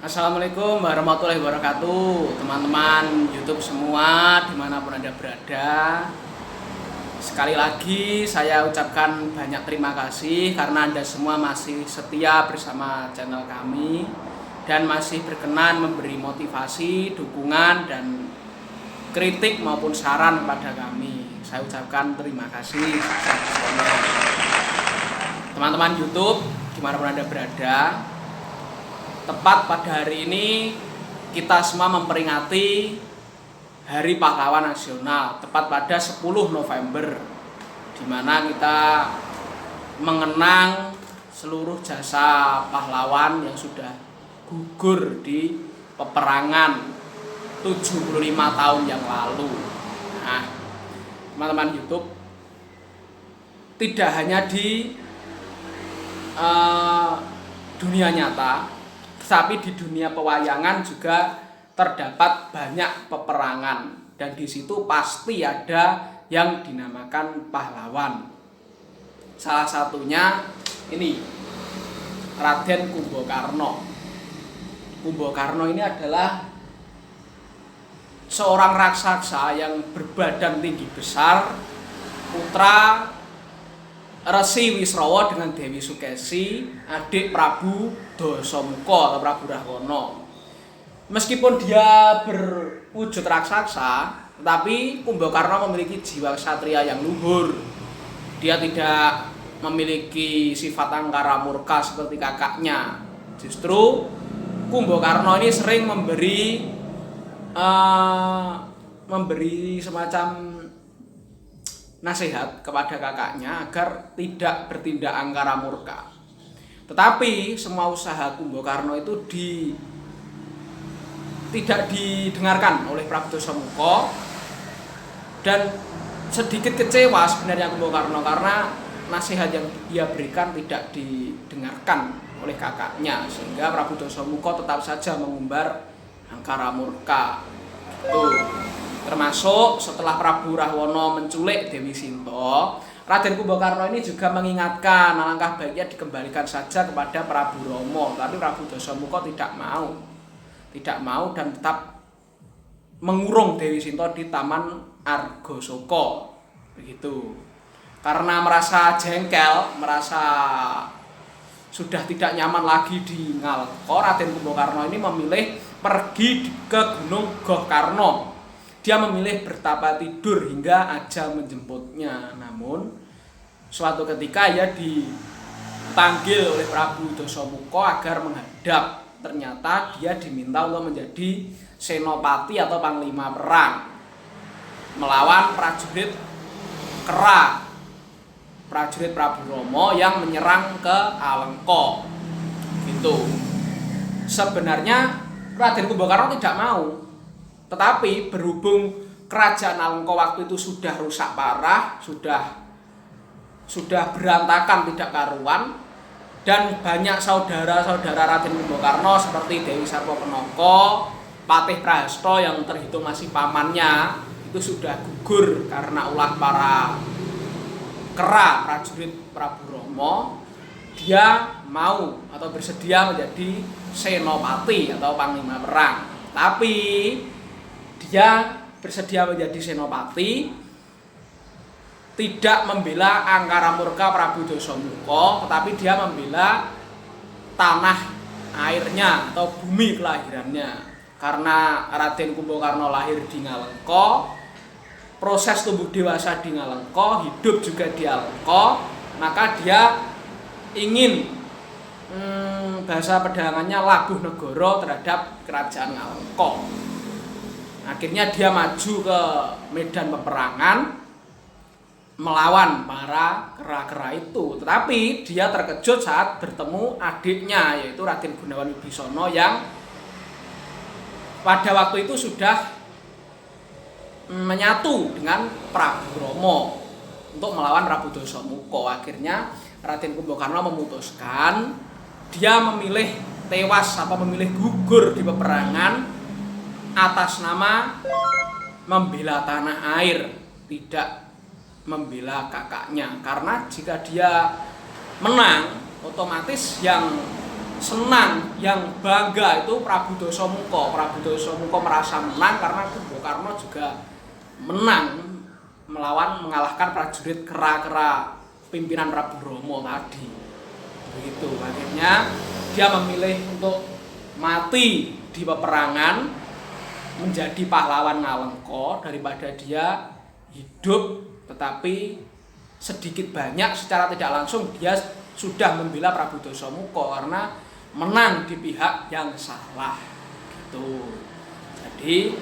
Assalamualaikum warahmatullahi wabarakatuh, teman-teman YouTube semua dimanapun Anda berada. Sekali lagi saya ucapkan banyak terima kasih karena Anda semua masih setia bersama channel kami dan masih berkenan memberi motivasi, dukungan, dan kritik maupun saran kepada kami. Saya ucapkan terima kasih. Teman-teman YouTube dimanapun Anda berada, tepat pada hari ini kita semua memperingati Hari Pahlawan Nasional, tepat pada 10 November, di mana kita mengenang seluruh jasa pahlawan yang sudah gugur di peperangan 75 tahun yang lalu. Nah, teman-teman YouTube, tidak hanya di dunia nyata, tapi di dunia pewayangan juga terdapat banyak peperangan, dan di situ pasti ada yang dinamakan pahlawan. Salah satunya ini Raden Kumbakarna. Kumbakarna ini adalah seorang raksasa yang berbadan tinggi besar, putra Resi Wisrawa dengan Dewi Sukesi, adik Prabu Dasamuka atau Prabu Rahwana. Meskipun dia berwujud raksasa, tetapi Kumbakarna memiliki jiwa ksatria yang luhur. Dia tidak memiliki sifat angkara murka seperti kakaknya. Justru Kumbakarna ini sering memberi semacam nasihat kepada kakaknya agar tidak bertindak angkara murka. Tetapi semua usaha Kumbakarna itu tidak didengarkan oleh Prabu Dasamuka, dan sedikit kecewa sebenarnya Kumbakarna karena nasihat yang dia berikan tidak didengarkan oleh kakaknya, sehingga Prabu Dasamuka tetap saja mengumbar angkara murka. Termasuk setelah Prabu Rahwana menculik Dewi Sinta, Raden Kumbakarna ini juga mengingatkan alangkah baiknya dikembalikan saja kepada Prabu Rama. Tapi Prabu Dasamuka tidak mau dan tetap mengurung Dewi Sinta di Taman Argasaka. Begitu. Karena merasa jengkel, merasa sudah tidak nyaman lagi di Ngalengka, Raden Kumbakarna ini memilih pergi ke Gunung Gohkarna. Dia memilih bertapa tidur hingga ajal menjemputnya. Namun suatu ketika ia dipanggil oleh Prabu Dasamuka agar menghadap. Ternyata dia diminta untuk menjadi senopati atau panglima perang melawan prajurit Kera, prajurit Prabu Rama yang menyerang ke Alengka. Gitu. Sebenarnya Raden Kumbakarna tidak mau. Tetapi berhubung kerajaan Alengka waktu itu sudah rusak parah, sudah berantakan tidak karuan, dan banyak saudara-saudara Raden Kumbakarna seperti Dewi Sarpakenaka, Patih Prahasta yang terhitung masih pamannya itu sudah gugur karena ulah para Kera, prajurit Prabu Rama. Dia mau atau bersedia menjadi senopati atau panglima perang. Tapi dia bersedia menjadi senopati, tidak membela angkara murka Prabu Dasamuka, tetapi dia membela tanah airnya atau bumi kelahirannya. Karena Raden Kumbakarna lahir di Ngalengka, proses tumbuh dewasa di Ngalengka, hidup juga di Alengka, maka dia ingin bahasa pedalangannya labuh negara terhadap kerajaan Ngalengka. Akhirnya dia maju ke medan peperangan melawan para kera-kera itu. Tetapi dia terkejut saat bertemu adiknya, yaitu Raden Gunawan Wibisana, yang pada waktu itu sudah menyatu dengan Prabu Rama untuk melawan Prabu Dasamuka. Akhirnya Raden Kumbakarna memutuskan dia memilih tewas atau memilih gugur di peperangan atas nama membela tanah air, tidak membela kakaknya. Karena jika dia menang, otomatis yang senang, yang bangga itu Prabu Dasamuka. Prabu Dasamuka merasa menang karena Kumbakarna juga menang mengalahkan prajurit kera-kera pimpinan Prabu Rama tadi. Begitu, akhirnya dia memilih untuk mati di peperangan menjadi pahlawan Ngalengka daripada dia hidup tetapi sedikit banyak secara tidak langsung dia sudah membela Prabu Dasamuka karena menang di pihak yang salah gitu. Jadi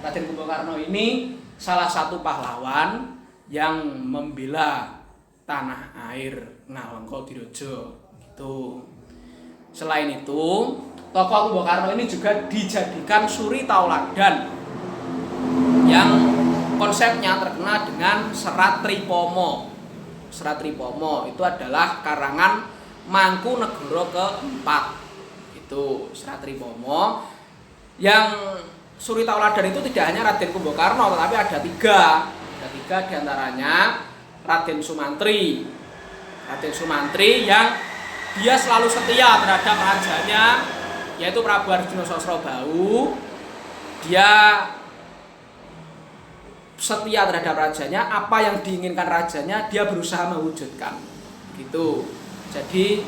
Raden Kumbakarna ini salah satu pahlawan yang membela tanah air Ngalengka-Diraja gitu. Selain itu, tokoh Kumbakarna ini juga dijadikan suri tauladan yang konsepnya terkenal dengan Serat Tripama. Serat Tripama itu adalah karangan Mangkunegara keempat. Itu Serat Tripama yang suri tauladan itu tidak hanya Raden Kumbakarna tetapi ada tiga. Ada tiga diantaranya Raden Sumantri. Raden Sumantri yang dia selalu setia terhadap rajanya yaitu Prabu Arjuna Sosrobau. Dia setia terhadap rajanya, apa yang diinginkan rajanya dia berusaha mewujudkan. Gitu. Jadi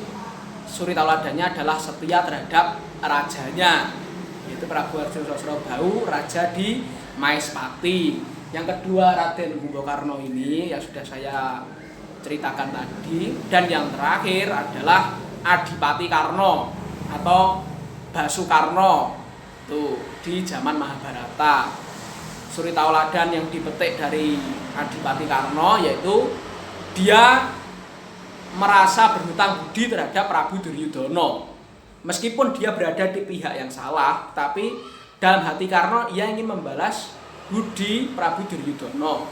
suri tauladannya adalah setia terhadap rajanya, yaitu Prabu Arjuna Sosrobau, raja di Maespati. Yang kedua Raden Kumbakarna ini yang sudah saya ceritakan tadi, dan yang terakhir adalah Adipati Karna atau Basukarna tuh di zaman Mahabharata. Suri tauladan yang dipetik dari Adipati Karna yaitu dia merasa berhutang budi terhadap Prabu Duryudana. Meskipun dia berada di pihak yang salah, tapi dalam hati Karna ia ingin membalas budi Prabu Duryudana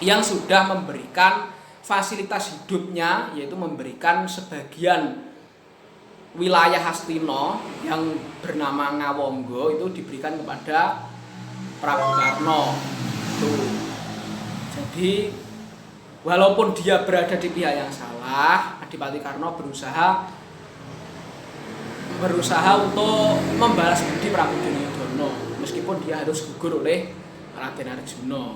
yang sudah memberikan fasilitas hidupnya, yaitu memberikan sebagian wilayah Hastina yang bernama Ngawangga itu diberikan kepada Prabu Karna. Tuh. Jadi walaupun dia berada di pihak yang salah, Adipati Karna berusaha untuk membalas budi Prabu Duryudana meskipun dia harus gugur oleh Raden Arjuna.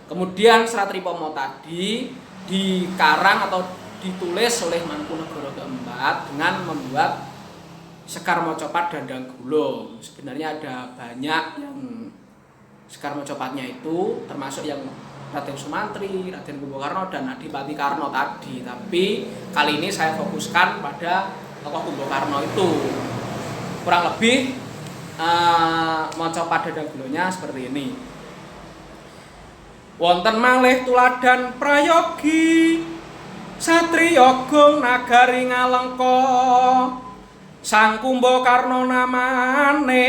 Kemudian Serat Tripama tadi dikarang atau ditulis oleh Mangkunegara keempat dengan membuat Sekar Macapat Dandang Gula. Sebenarnya ada banyak yang Sekar Macapatnya itu termasuk yang Raden Sumantri, Raden Kumbakarna dan Adipati Karna tadi. Tapi kali ini saya fokuskan pada tokoh Kumbakarna itu. Kurang lebih Macapat Dandang Gulanya seperti ini. Wonten malih tuladan prayogi satriya agung nagari Ngalengka Sang Kumbakarna namane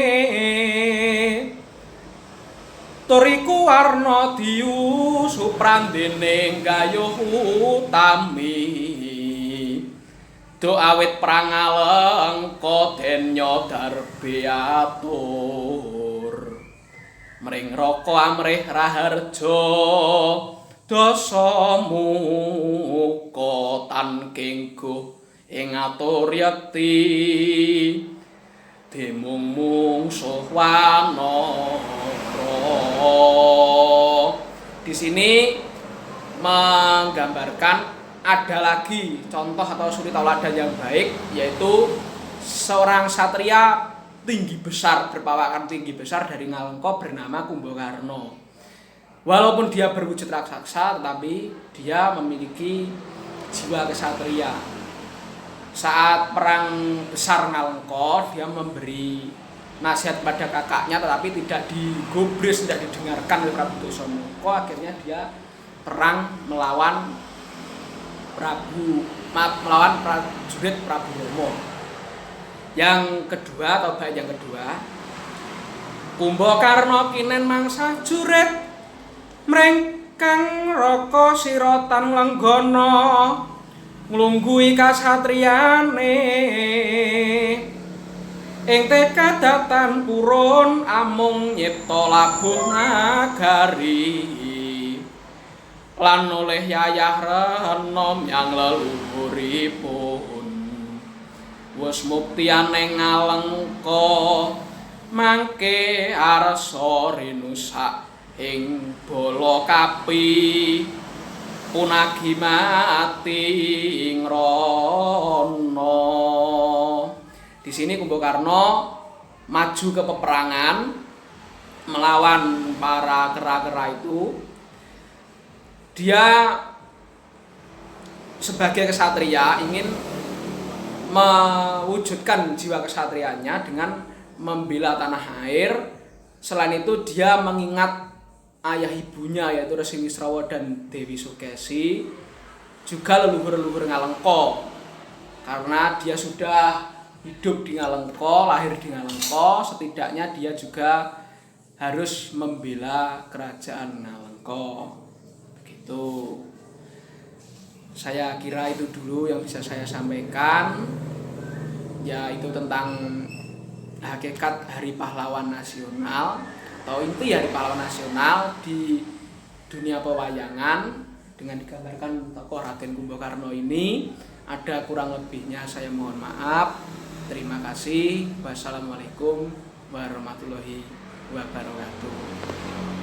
turiku warna diyu suprandening gayuh utami do awit prang Ngalengka den nyodarbe atur mring raka amrih raharja Dasamuka tan kengguh ing atur yekti demung mungsuh wanara. Di sini menggambarkan ada lagi contoh atau suri tauladan yang baik, yaitu seorang satria tinggi besar, berpawakan tinggi besar dari Ngalengka bernama Kumbakarna. Walaupun dia berwujud raksasa, tetapi dia memiliki jiwa kesatria. Saat perang besar Ngalengka, dia memberi nasihat pada kakaknya, tetapi tidak digubris, tidak didengarkan oleh Prabu Dasamuka. Akhirnya dia perang melawan prajurit Prabu Rama. Yang kedua atau bait yang kedua, Kumbakarna kinen mangsa jurit mrengkang raka siratan lenggana nglungguhi kasatriyane ing tekadatan purun amung nyipta labuh nagari lan oleh yayah renom yang leluhuripun wis muktiane ngalengka mangke arsa rinusak ing bala kapi punagi mati ing rono. Di sini Kumbakarna maju ke peperangan melawan para kera-kera itu. Dia sebagai kesatria ingin mewujudkan jiwa kesatrianya dengan membela tanah air. Selain itu dia mengingat ayah ibunya yaitu Resi Wisrawa dan Dewi Sukesi, juga leluhur-leluhur Ngalengka, karena dia sudah hidup di Ngalengka, lahir di Ngalengka, setidaknya dia juga harus membela kerajaan Ngalengka. Begitu. Saya kira itu dulu yang bisa saya sampaikan, yaitu tentang hakikat Hari Pahlawan Nasional atau inti Hari Pahlawan Nasional di dunia pewayangan dengan digambarkan tokoh Raden Kumbakarna ini. Ada kurang lebihnya saya mohon maaf. Terima kasih. Wassalamualaikum warahmatullahi wabarakatuh.